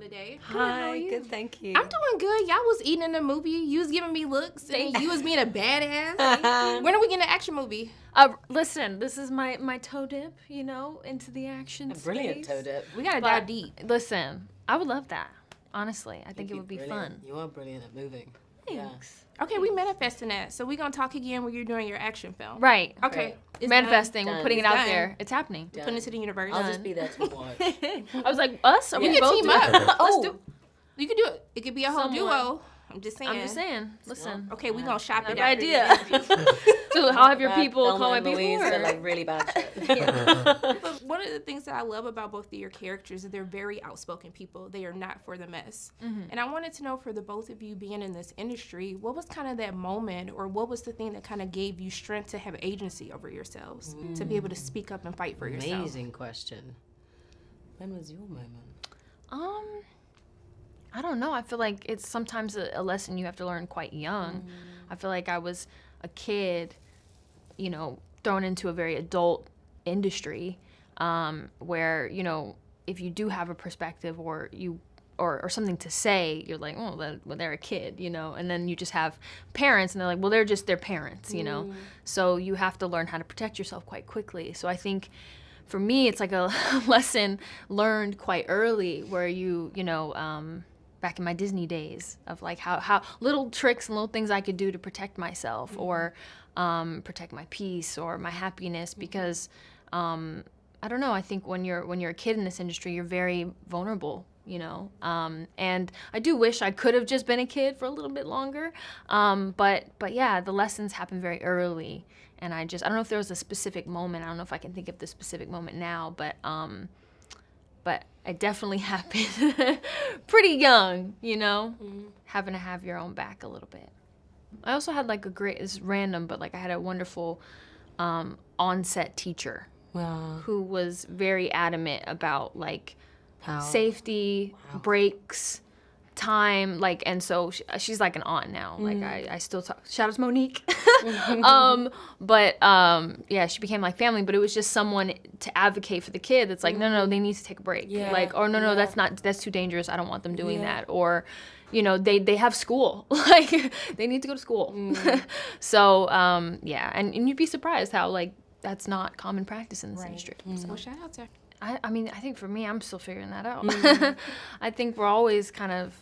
today. Hi, good, thank you. I'm doing good. Y'all was eating in the movie. You was giving me looks. And you was being a badass. When are we getting an action movie? Listen, this is my toe dip, into the action space. Brilliant toe dip. We gotta dive deep. Listen, I would love that. Honestly, I think it would be fun. You are brilliant at moving. Thanks. Okay, we manifesting that. So we gonna talk again when you're doing your action film. Right. Okay. It's Manifesting. done. We're putting It's it out done. there. It's happening. We're putting it to the universe. I'll just be there to watch. I was like, us? Are We we can both team doing up. it? Let's do. You can do it. It could be a whole duo. I'm just saying. Listen. Okay, we gonna shop it Good out. idea. So I'll have your people call my people. They're like really bad shit. But one of the things that I love about both of your characters is they're very outspoken people. They are not for the mess. And I wanted to know, for the both of you being in this industry, what was kind of that moment, or what was the thing that kind of gave you strength to have agency over yourselves, to be able to speak up and fight for yourself? Amazing question. When was your moment? I don't know. I feel like it's sometimes a lesson you have to learn quite young. I feel like I was a kid, thrown into a very adult industry, where, if you do have a perspective or something to say, you're like, oh, well, they're a kid, and then you just have parents and they're like, well, they're just their parents, So you have to learn how to protect yourself quite quickly. So I think for me, it's like a lesson learned quite early where back in my Disney days of like how little tricks and little things I could do to protect myself or protect my peace or my happiness, because I don't know, I think when you're a kid in this industry, you're very vulnerable, and I do wish I could have just been a kid for a little bit longer, but yeah, the lessons happen very early, and I don't know if there was a specific moment. I don't know if I can think of the specific moment now, but it definitely happened pretty young, having to have your own back a little bit. I also had like it's random, but like I had a wonderful on-set teacher who was very adamant about like safety, breaks, time, like, and so she's like an aunt now. Like I still talk, shout out to Monique. Yeah, she became like family, but it was just someone to advocate for the kid that's like, no, they need to take a break. Like, or no, that's too dangerous. I don't want them doing that. Or, they have school, like they need to go to school. So, yeah. And you'd be surprised how like, that's not common practice in this industry. So. Well, shout out to her. I mean, I think for me, I'm still figuring that out. I think we're always kind of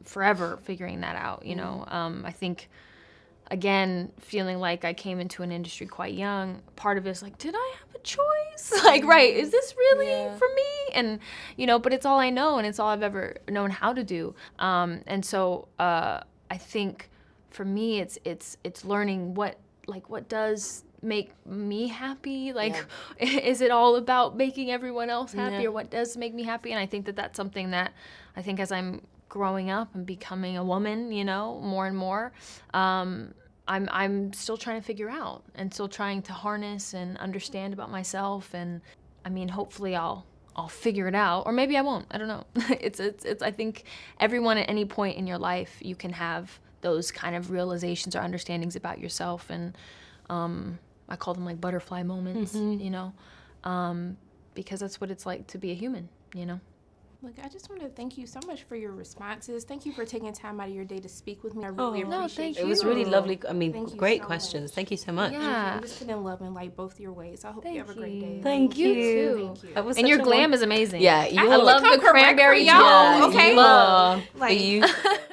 forever figuring that out, I think, again, feeling like I came into an industry quite young, part of it is like, did I have a choice? Like, right, is this really for me? And, but it's all I know, and it's all I've ever known how to do. And so I think for me, it's learning what does make me happy, like is it all about making everyone else happy, or what does make me happy? And I think that's something that I think as I'm growing up and becoming a woman, more and more, I'm still trying to figure out and still trying to harness and understand about myself. And I mean, hopefully I'll figure it out, or maybe I won't. I don't know. It's I think everyone at any point in your life, you can have those kind of realizations or understandings about yourself, and I call them like butterfly moments, because that's what it's like to be a human, Look, I just want to thank you so much for your responses. Thank you for taking time out of your day to speak with me. I really appreciate it. It was really lovely. I mean, Thank you great so questions. much. Thank you so much. Yeah. I'm just feeling love in like both your ways. I hope you have a great day. Thank you. too. Thank you. And your glam is amazing. Yeah, I love the cranberry y'all. juice. Okay. You are. Like, You